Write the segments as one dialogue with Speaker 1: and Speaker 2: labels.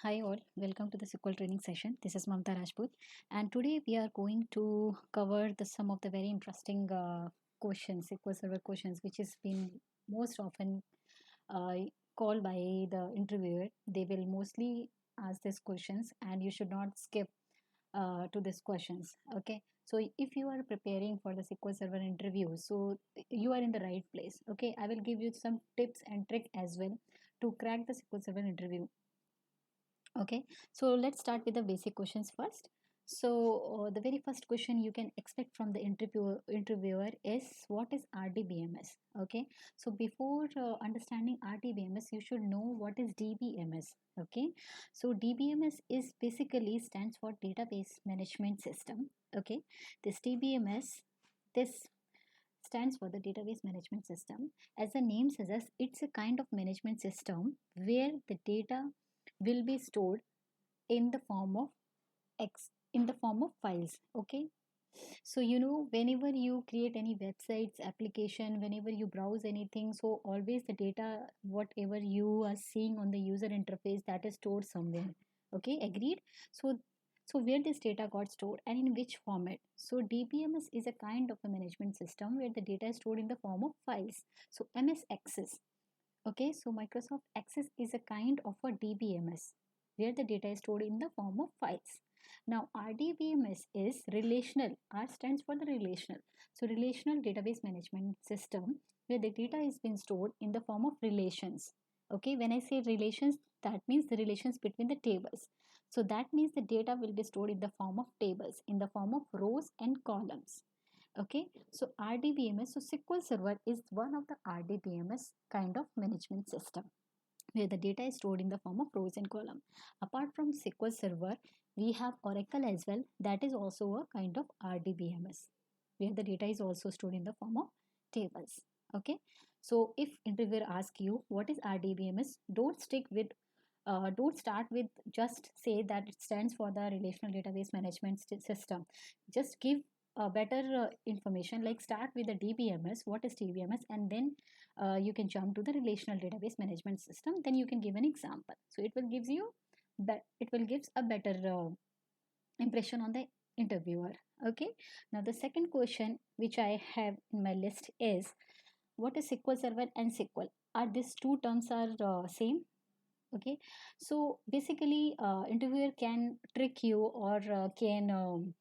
Speaker 1: Hi all, welcome to the SQL training session. This is Mamta Rajput, and today we are going to cover some of the very interesting questions, SQL Server questions, which has been most often uh, called by the interviewer. They will mostly ask these questions, and you should not skip to these questions. Okay, so if you are preparing for the SQL Server interview, so you are in the right place. Okay, I will give you some tips and trick as well to crack the SQL Server interview. Okay, so let's start with the basic questions first. So the very first question you can expect from the interviewer is what is RDBMS? Okay, so before understanding RDBMS, you should know what is DBMS. Okay, so DBMS is basically stands for Database Management System. Okay, this DBMS this stands for the Database Management System. As the name suggests, it's a kind of management system where the data will be stored in the form of files. Okay, so whenever you create any websites application, whenever you browse anything, so always the data whatever you are seeing on the user interface, that is stored somewhere. Okay, agreed. So where this data got stored and in which format? So DBMS is a kind of a management system where the data is stored in the form of files. So MS Access. Okay, so Microsoft Access is a kind of a DBMS where the data is stored in the form of files. Now, RDBMS is relational. R stands for the relational. So, relational database management system where the data is being stored in the form of relations. Okay, when I say relations, that means the relations between the tables. So, that means the data will be stored in the form of tables, in the form of rows and columns. Okay, so RDBMS, so SQL Server is one of the RDBMS kind of management system where the data is stored in the form of rows and column. Apart from SQL Server, we have Oracle as well, that is also a kind of RDBMS where the data is also stored in the form of tables. Okay, so if interviewer asks you what is RDBMS, don't start with just say that it stands for the relational database management system. Just give a better information, like start with the DBMS, what is DBMS, and then you can jump to the relational database management system, then you can give an example, so it will gives you it will gives a better impression on the interviewer. Okay, now the second question which I have in my list is what is SQL Server and SQL, are these two terms are same? Okay, so basically interviewer can trick you or can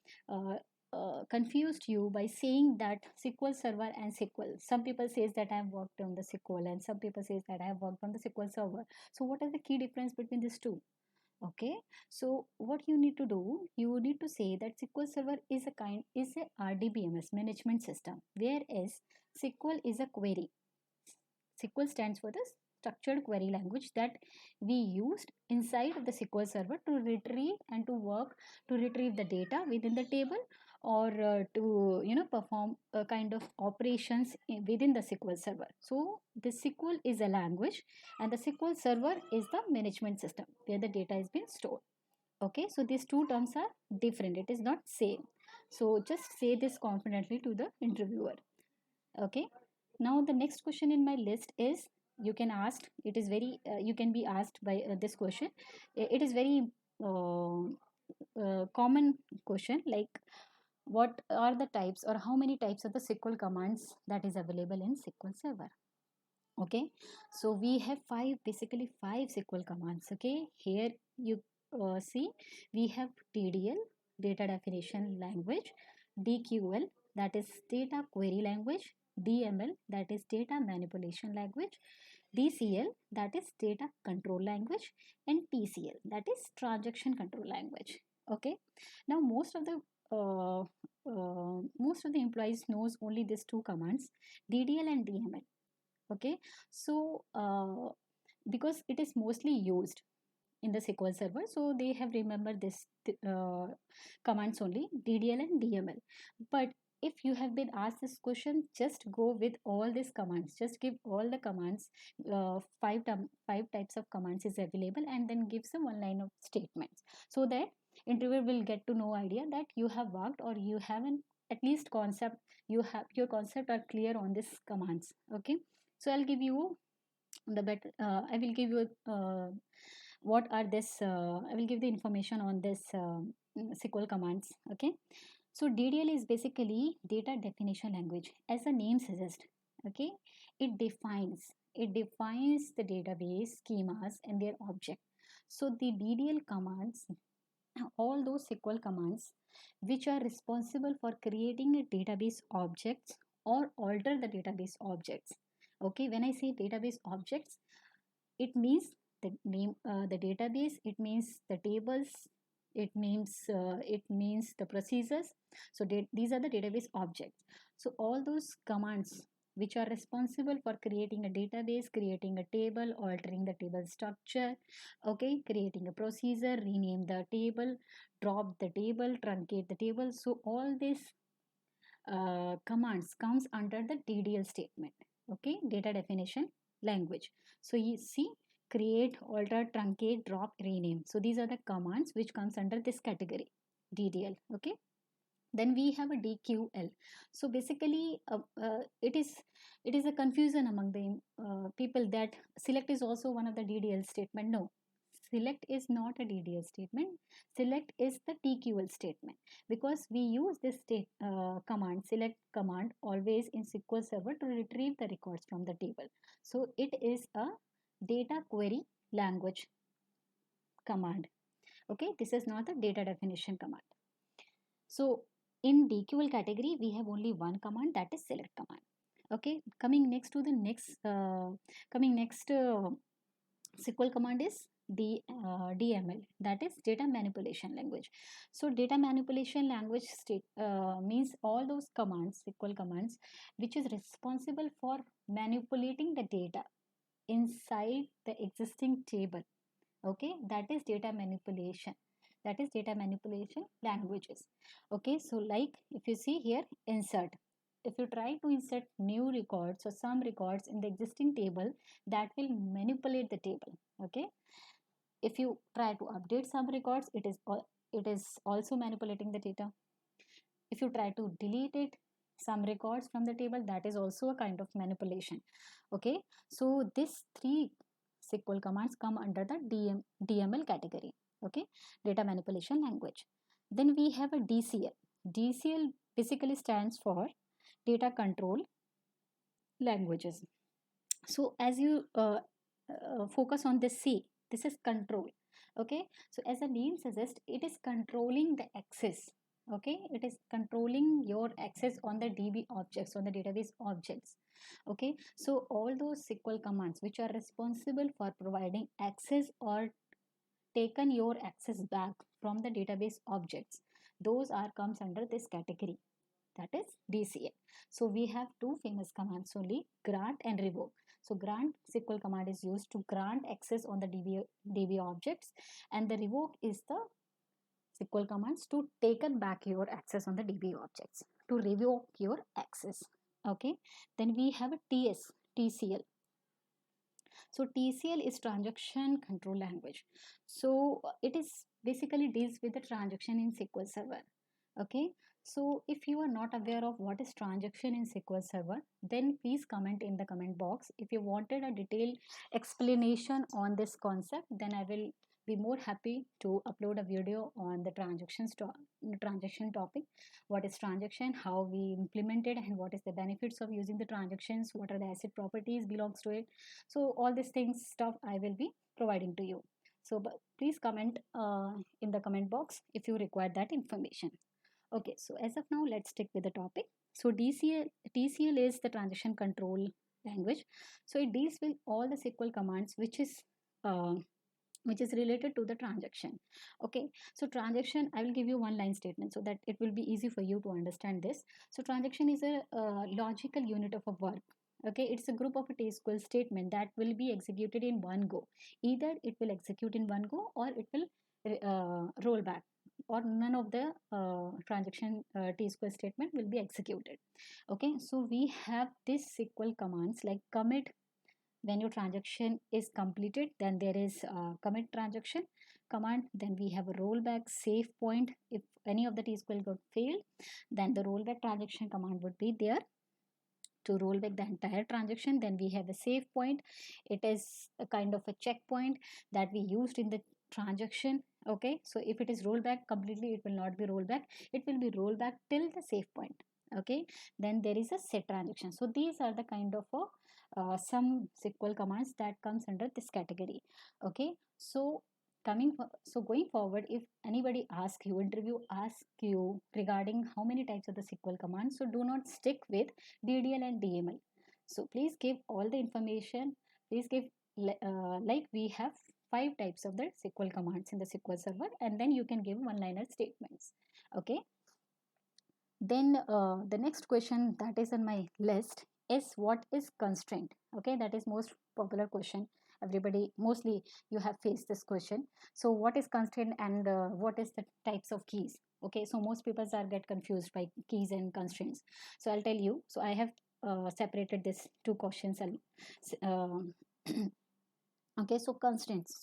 Speaker 1: confused you by saying that SQL Server and SQL. Some people says that I have worked on the SQL and some people says that I have worked on the SQL Server. So what is the key difference between these two? Okay, so what you need to do, you need to say that SQL Server is a RDBMS management system, whereas SQL is a query. SQL stands for the structured query language that we used inside the SQL Server to retrieve and to work to retrieve the data within the table, or to perform a kind of operations within the SQL Server. So the SQL is a language and the SQL Server is the management system where the data is being stored. Okay, so these two terms are different, it is not same. So just say this confidently to the interviewer. Okay, now the next question in my list is, you can ask, it is very you can be asked by this question. It is very uh, common question, like what are the types or how many types of the SQL commands that is available in SQL Server? Okay, so we have basically five SQL commands. Okay, here you see we have DDL, data definition language, DQL, that is data query language, DML, that is data manipulation language, DCL, that is data control language, and TCL, that is transaction control language. Okay, now most of the employees knows only these two commands, DDL and DML. Okay, so because it is mostly used in the SQL Server, so they have remembered this commands only, DDL and DML. But if you have been asked this question, just go with all these commands, just give all the commands. Five types of commands is available, and then give some one line of statements, so that interviewer will get to know idea that you have worked or you have an at least concept, you have your concept are clear on these commands. Okay, so I'll give you the better I will give you what are this I will give the information on this SQL commands. Okay, so DDL is basically data definition language, as the name suggests. Okay, it defines the database schemas and their object. So the DDL commands, all those SQL commands which are responsible for creating a database objects or alter the database objects. Okay, when I say database objects, it means the name, the database, it means the tables, it means the procedures. So these are the database objects. So all those commands which are responsible for creating a database, creating a table, altering the table structure, okay, creating a procedure, rename the table, drop the table, truncate the table. So all these commands comes under the DDL statement. Okay, data definition language. So you see, create, alter, truncate, drop, rename. So these are the commands which comes under this category, DDL. Okay, then we have a DQL. So basically it is a confusion among the people that select is also one of the DDL statement. No, select is not a DDL statement. Select is the TQL statement, because we use this command, select command, always in SQL Server to retrieve the records from the table. So it is a data query language command. Okay, this is not a data definition command. So in DQL category, we have only one command, that is select command. Okay, coming next SQL command is DML, that is data manipulation language. So data manipulation language means all those commands, SQL commands, which is responsible for manipulating the data inside the existing table. Okay, that is data manipulation, that is data manipulation languages. Okay, so like if you see here, insert, if you try to insert new records or some records in the existing table, that will manipulate the table. Okay, if you try to update some records, it is also manipulating the data. If you try to delete it, some records from the table, that is also a kind of manipulation. Okay, so these three SQL commands come under the DML category. Okay, data manipulation language. Then we have a DCL. DCL basically stands for data control languages. So as you focus on this C, this is control. Okay, so as the name suggests, it is controlling the access. Okay, it is controlling your access on the DB objects, on the database objects. Okay, so all those SQL commands which are responsible for providing access or taken your access back from the database objects, those are comes under this category, that is DCL. So we have two famous commands only, grant and revoke. So grant SQL command is used to grant access on the DB objects, and the revoke is the SQL commands to taken back your access on the DB objects, to revoke your access. Okay, then we have a TCL. So TCL is transaction control language. So it is basically deals with the transaction in SQL Server. Okay, so if you are not aware of what is transaction in SQL Server, then please comment in the comment box. If you wanted a detailed explanation on this concept, then I will be more happy to upload a video on the transaction topic. What is transaction, how we implement it, and what is the benefits of using the transactions, what are the asset properties belongs to it. So all these things stuff I will be providing to you. So but please comment in the comment box if you require that information. Okay, so as of now, let's stick with the topic. So TCL is the transaction control language. So it deals with all the SQL commands uh, which is related to the transaction. Okay, so transaction, I will give you one line statement so that it will be easy for you to understand this. So transaction is a logical unit of a work. Okay, it's a group of a SQL statement that will be executed in one go. Either it will execute in one go, or it will roll back, or none of the transaction SQL statement will be executed. Okay, so we have this SQL commands like commit. When your transaction is completed, then there is commit transaction command. Then we have a rollback, save point. If any of the SQL got failed, then the rollback transaction command would be there to roll back the entire transaction, then we have a save point. It is a kind of a checkpoint that we used in the transaction. Okay, so if it is rolled back completely, it will not be rolled back, it will be rolled back till the save point. Okay, then there is a set transaction. So these are the kind of some SQL commands that comes under this category. Okay, so so going forward, if anybody asks you, interview asks you regarding how many types of the SQL commands, so do not stick with DDL and DML. So please give all the information. Please give like we have 5 types of the SQL commands in the SQL server, and then you can give one-liner statements. Okay, then the next question that is on my list is, what is constraint? Okay, that is most popular question. Everybody, mostly you have faced this question. So what is constraint, and what is the types of keys? Okay, so most people are get confused by keys and constraints. So I'll tell you. So I have separated this two questions. Okay, so constraints,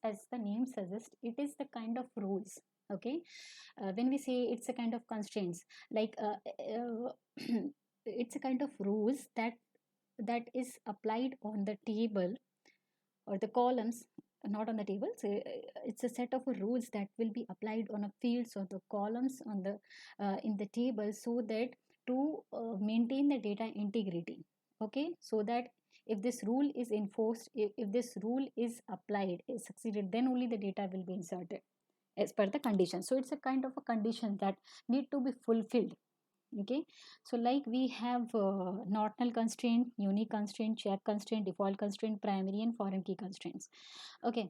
Speaker 1: as the name suggests, it is the kind of rules. Okay, when we say it's a kind of constraints, like it's a kind of rules that is applied on the table or the columns, not on the table. So it's a set of rules that will be applied on a fields or the columns on the in the table, so that to maintain the data integrity. Okay, so that if this rule is enforced, if this rule is applied, is succeeded, then only the data will be inserted as per the condition. So it's a kind of a condition that need to be fulfilled. Okay, so like we have not null constraint, unique constraint, check constraint, default constraint, primary and foreign key constraints. Okay,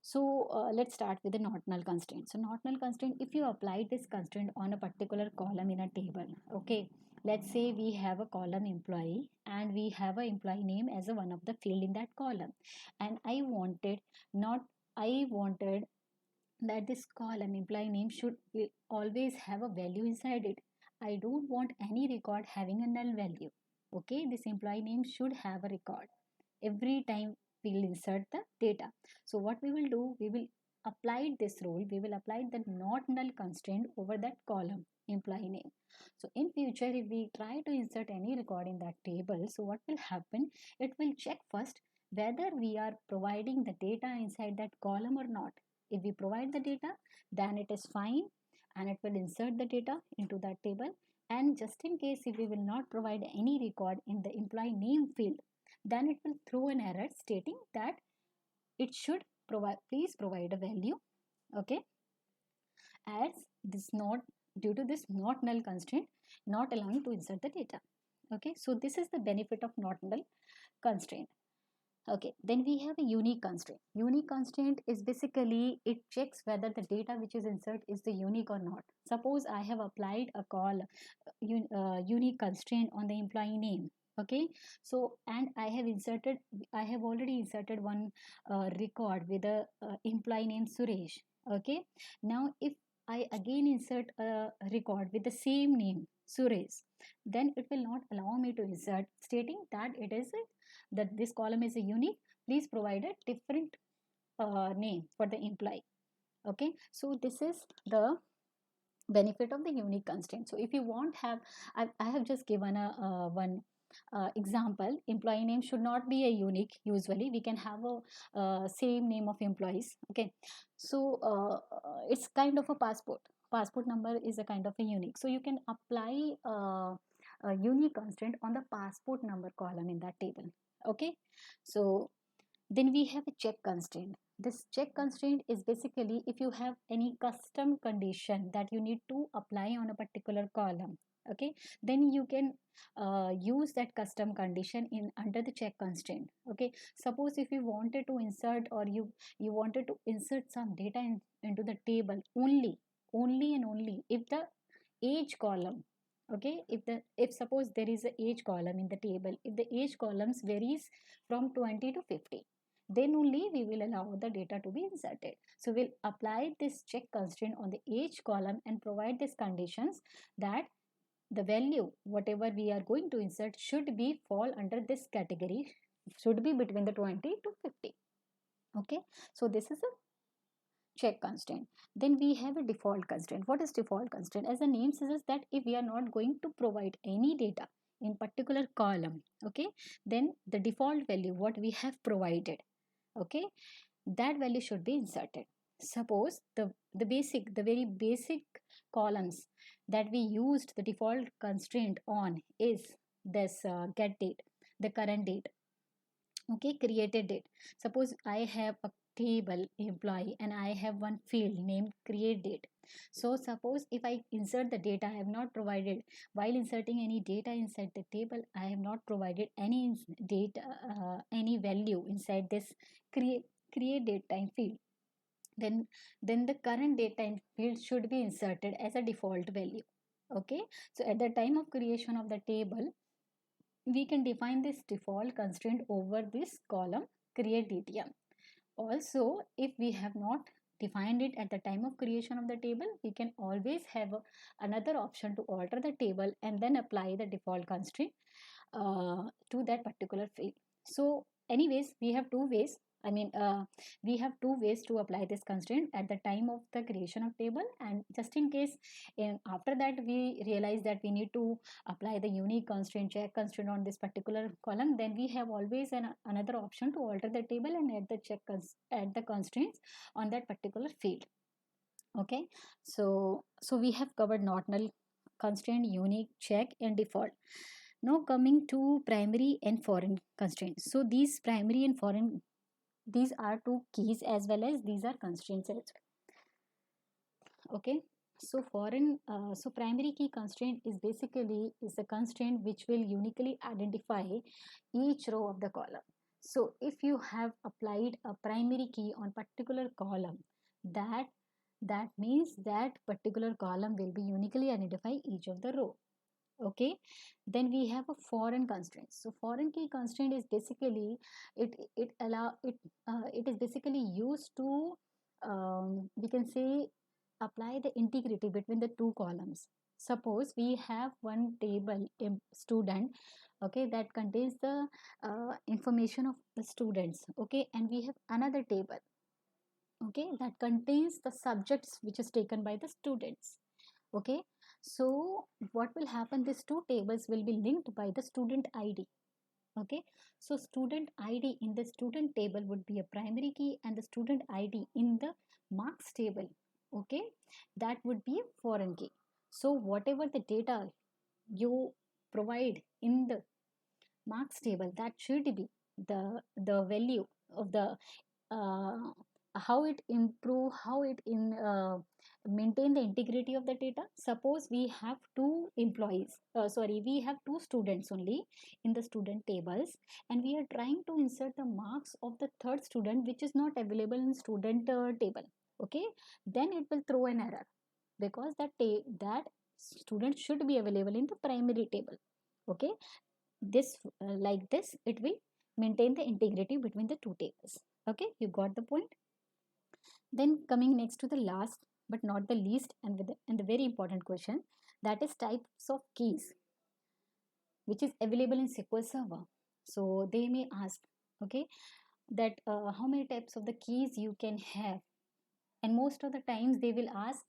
Speaker 1: so let's start with the not null constraint. So not null constraint, if you apply this constraint on a particular column in a table. Okay, let's say we have a column employee and we have a employee name as a one of the field in that column, and I wanted that this column employee name should always have a value inside it. I don't want any record having a null value. Okay, this employee name should have a record every time we'll insert the data. So what we will do, we will apply this rule, we will apply the not null constraint over that column employee name. So in future, if we try to insert any record in that table, so what will happen, it will check first whether we are providing the data inside that column or not. If we provide the data, then it is fine, and it will insert the data into that table. And just in case if we will not provide any record in the employee name field, then it will throw an error stating that it should provide, please provide a value. Okay, as this not, due to this not null constraint, not allowing to insert the data. Okay, so this is the benefit of not null constraint. Okay, then we have a unique constraint. Unique constraint is basically, it checks whether the data which is inserted is the unique or not. Suppose I have applied a unique constraint on the employee name. Okay, so and I have already inserted one record with a employee name Suresh. Okay, now if I again insert a record with the same name Suresh, then it will not allow me to insert stating that it is that this column is a unique, please provide a different name for the employee. Okay, so this is the benefit of the unique constraint. So if you want have, I have just given a one example. Employee name should not be a unique. Usually we can have a same name of employees. Okay, so it's kind of a passport number is a kind of a unique, so you can apply a unique constraint on the passport number column in that table. Okay, so then we have a check constraint. This check constraint is basically if you have any custom condition that you need to apply on a particular column. Okay, then you can use that custom condition in under the check constraint. Okay, suppose if you wanted to insert, or you wanted to insert some data into the table only and only if the age column, okay, if suppose there is a age column in the table, if the age columns varies from 20 to 50, then only we will allow the data to be inserted. So we'll apply this check constraint on the age column and provide these conditions that the value whatever we are going to insert should be fall under this category, should be between the 20 to 50. Okay, so this is a check constraint. Then we have a default constraint. What is default constraint? As the name suggests, that if we are not going to provide any data in particular column, okay, then the default value what we have provided, okay, that value should be inserted. Suppose the very basic columns that we used the default constraint on is this get date, the current date, okay, created date. Suppose I have a table employee and I have one field named create date. So suppose if I insert the data, I have not provided, while inserting any data inside the table, I have not provided any data, any value inside this create date time field, then the current date time field should be inserted as a default value, okay. So at the time of creation of the table, we can define this default constraint over this column create DTM. Also, if we have not defined it at the time of creation of the table, we can always have another option to alter the table and then apply the default constraint to that particular field. So anyways, we have two ways. We have two ways to apply this constraint at the time of the creation of table, and just in case after that we realize that we need to apply the unique constraint, check constraint on this particular column, then we have always another option to alter the table and add the constraints on that particular field, okay. So we have covered not null, constraint, unique, check, and default. Now coming to primary and foreign constraints. So these primary and foreign, these are two keys as well as these are constraints as well, okay. So so primary key constraint is basically is a constraint which will uniquely identify each row of the column. So if you have applied a primary key on particular column, that means that particular column will be uniquely identify each of the row, okay. Then we have a foreign constraint. So foreign key constraint is basically it is basically used to we can say apply the integrity between the two columns. Suppose we have one table student, okay, that contains the information of the students, okay, and we have another table, okay, that contains the subjects which is taken by the students, okay. So what will happen, these two tables will be linked by the student ID, okay. So student ID in the student table would be a primary key and the student ID in the marks table, okay, that would be a foreign key. So whatever the data you provide in the marks table, that should be the value of the uh, how it improve, how it in maintain the integrity of the data. Suppose we have two employees, sorry, we have two students only in the student tables, and we are trying to insert the marks of the third student which is not available in student table, okay. Then it will throw an error because that student should be available in the primary table, okay. This like this it will maintain the integrity between the two tables, okay. You got the point. Then coming next to the last but not the least and the very important question, that is types of keys which is available in SQL Server. So they may ask, okay, that how many types of the keys you can have, and most of the times they will ask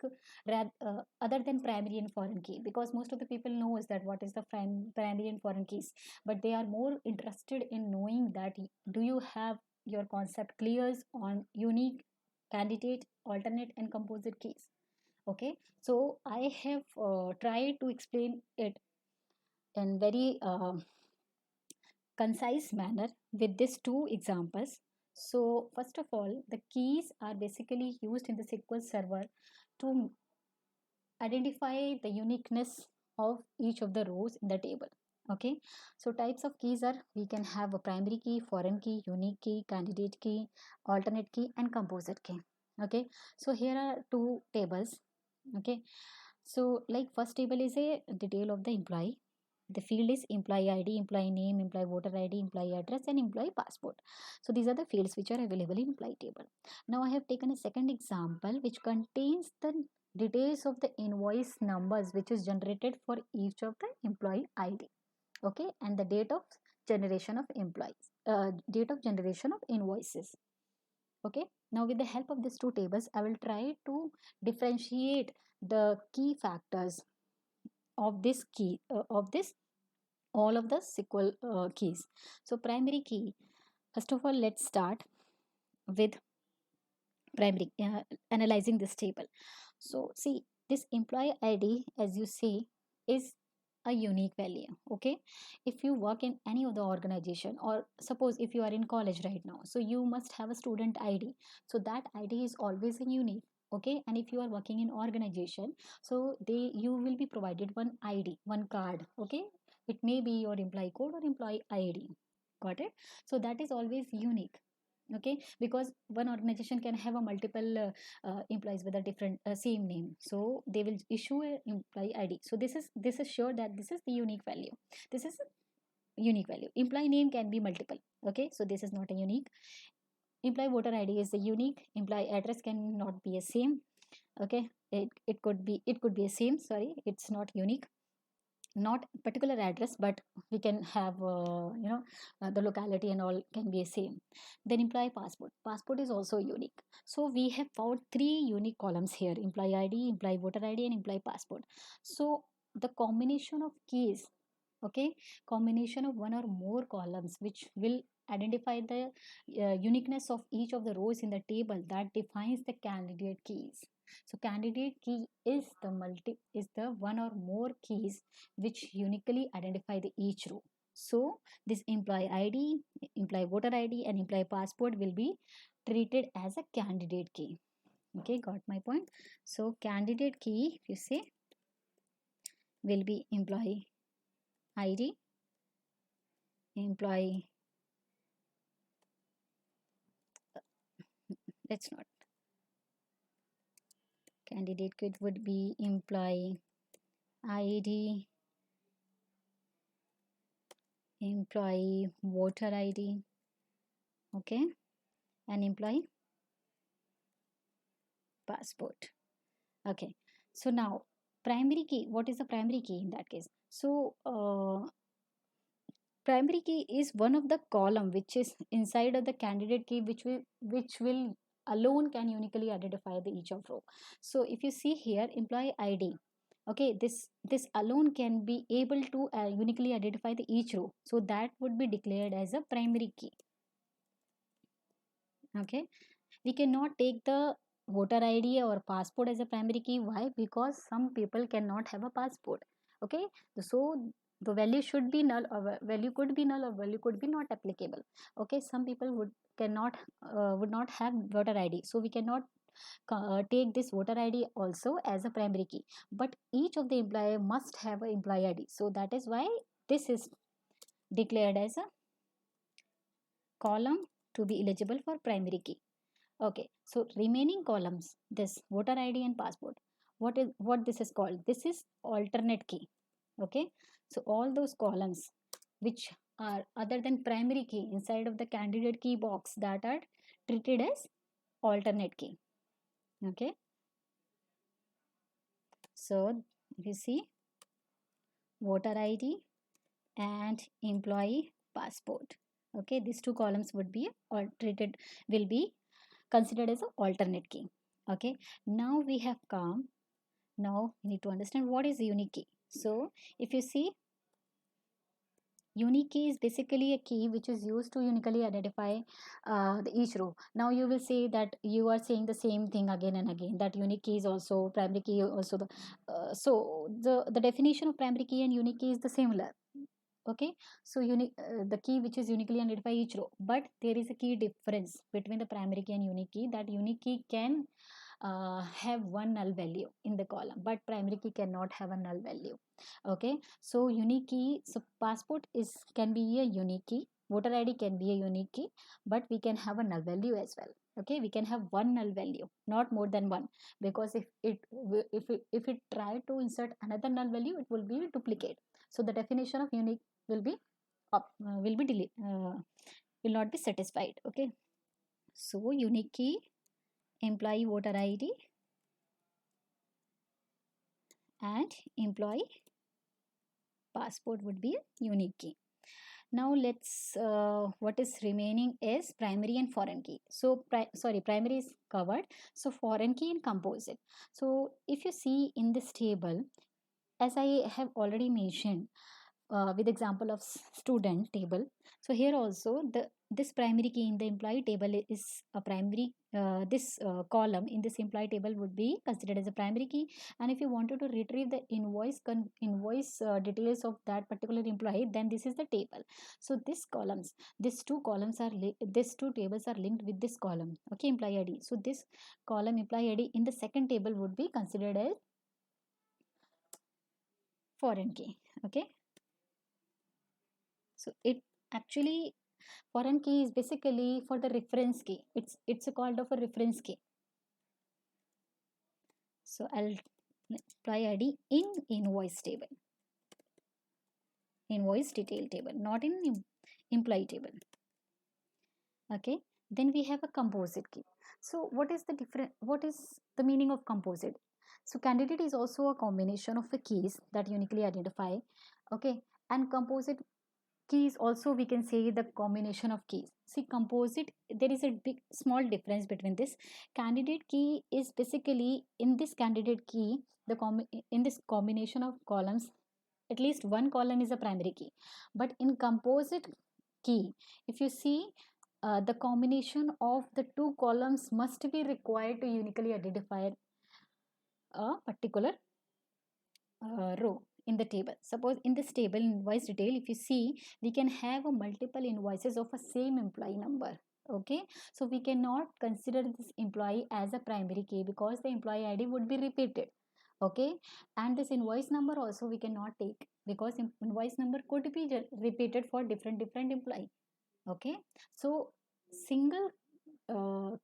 Speaker 1: other than primary and foreign key, because most of the people knows that what is the primary and foreign keys, but they are more interested in knowing that do you have your concept clears on unique, candidate, alternate, and composite keys, okay. So I have tried to explain it in very concise manner with these two examples. So first of all, the keys are basically used in the SQL Server to identify the uniqueness of each of the rows in the table, okay. So types of keys are, we can have a primary key, foreign key, unique key, candidate key, alternate key, and composite key, okay. So here are two tables, okay. So like first table is a detail of the employee. The field is employee ID, employee name, employee voter ID, employee address, and employee passport. So these are the fields which are available in employee table. Now I have taken a second example which contains the details of the invoice numbers which is generated for each of the employee ID, okay, and the date of generation of employees, date of generation of invoices, okay. Now with the help of these two tables, I will try to differentiate the key factors of this all of the SQL keys. So primary key, first of all, let's start with primary analyzing this table. So see, this employee ID, as you see, is a unique value. Okay, if you work in any of the organization, or suppose if you are in college right now, so you must have a student ID. So that ID is always a unique. Okay, and if you are working in organization, so you will be provided one ID, one card. Okay, it may be your employee code or employee ID. Got it? So that is always unique. Okay, because one organization can have a multiple employees with a different same name, so they will issue a employee ID. So this is sure that this is the unique value. This is a unique value. Employee name can be multiple. Okay, so this is not a unique. Employee voter ID is the unique. Employee address cannot be a same. Okay, it could be a same, sorry, it's not unique. Not particular address, but we can have the locality and all can be same. Then employee passport is also unique. So we have found three unique columns here: employee ID, employee voter ID, and employee passport. So the combination of keys, okay, combination of one or more columns which will identify the uniqueness of each of the rows in the table, that defines the candidate keys. So candidate key is the one or more keys which uniquely identify the each row. So this employee ID, employee voter ID, and employee passport will be treated as a candidate key. Okay, got my point? So candidate key, if you say, will be employee ID, employee, let's not, candidate key would be employee ID, employee voter ID, okay, and employee passport. Okay, so now primary key, what is the primary key in that case? So primary key is one of the column which is inside of the candidate key, which will alone can uniquely identify the each of row. So if you see here, employee ID, okay, this alone can be able to uniquely identify the each row, so that would be declared as a primary key. Okay, we cannot take the voter ID or passport as a primary key. Why? Because some people cannot have a passport. Okay, so the value should be null, or value could be null, or value could be not applicable. Okay, some people would not have voter ID, so we cannot take this voter ID also as a primary key. But each of the employee must have an employee ID, so that is why this is declared as a column to be eligible for primary key. Okay, so remaining columns, this voter ID and passport, what this is called? This is alternate key. Okay, so all those columns which are other than primary key inside of the candidate key box, that are treated as alternate key. Okay, so if you see, voter ID and employee passport. Okay, these two columns would be or treated will be considered as an alternate key. Okay, now we have come. Now we need to understand what is unique key. So if you see, unique key is basically a key which is used to uniquely identify the each row. Now you will say that you are saying the same thing again and again, that unique key is also primary key also so the definition of primary key and unique key is the similar. Okay, so unique the key which is uniquely identify each row, but there is a key difference between the primary key and unique key, that unique key can have one null value in the column, but primary key cannot have a null value. Okay, so unique key, so passport is can be a unique key, voter ID can be a unique key, but we can have a null value as well. Okay, we can have one null value, not more than one, because if it try to insert another null value, it will be a duplicate. So the definition of unique will be will not be satisfied. Okay, so unique key, employee voter ID, and employee passport would be a unique key. Now let's what is remaining is primary and foreign key. So primary is covered, so foreign key and composite. So if you see in this table, as I have already mentioned, with example of student table. So here also the this primary key in the employee table is a primary, this column in this employee table would be considered as a primary key. And if you wanted to retrieve the invoice details of that particular employee, then this is the table. So these two columns these two tables are linked with this column, okay, employee id. So this column employee id in the second table would be considered as foreign key, okay. So it actually, foreign key is basically for the reference key. It's a called of a reference key. So I'll apply id in invoice table, invoice detail table, not in employee table. Okay. Then we have a composite key. So what is the different? What is the meaning of composite? So candidate is also a combination of the keys that uniquely identify. Okay. And composite keys also we can say the combination of keys. See, composite, there is a big small difference between this. Candidate key is basically in this candidate key, in this combination of columns, at least one column is a primary key. But in composite key, if you see, the combination of the two columns must be required to uniquely identify a particular row in the table. Suppose in this table invoice detail, if you see, we can have a multiple invoices of a same employee number. Okay, so we cannot consider this employee as a primary key because the employee id would be repeated. Okay, and this invoice number also we cannot take because invoice number could be repeated for different employee. Okay, so single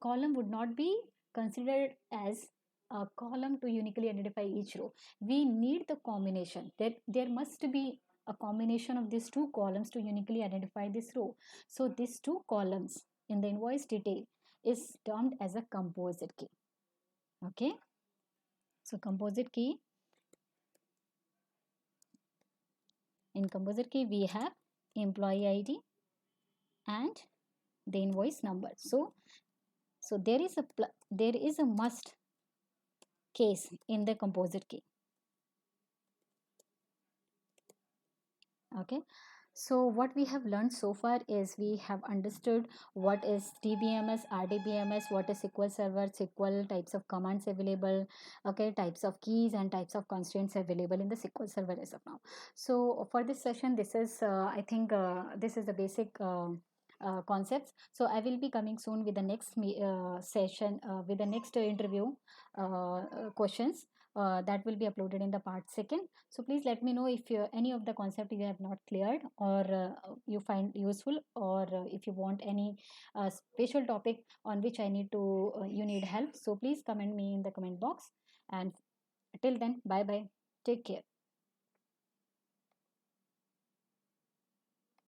Speaker 1: column would not be considered as a column to uniquely identify each row. We need the combination, that there must be a combination of these two columns to uniquely identify this row. So these two columns in the invoice detail is termed as a composite key. Okay, so composite key, in composite key we have employee id and the invoice number. So there is a must case in the composite key. Okay, so what we have learned so far is we have understood what is DBMS, RDBMS, what is SQL Server, SQL types of commands available, okay, types of keys and types of constraints available in the SQL Server as of now. So for this session, this is I think this is the basic concepts. So I will be coming soon with the next session, with the next interview questions that will be uploaded in the part second. So please let me know if any of the concept you have not cleared or you find useful, or if you want any special topic on which I need to you need help. So please comment me in the comment box. And till then, bye bye, take care.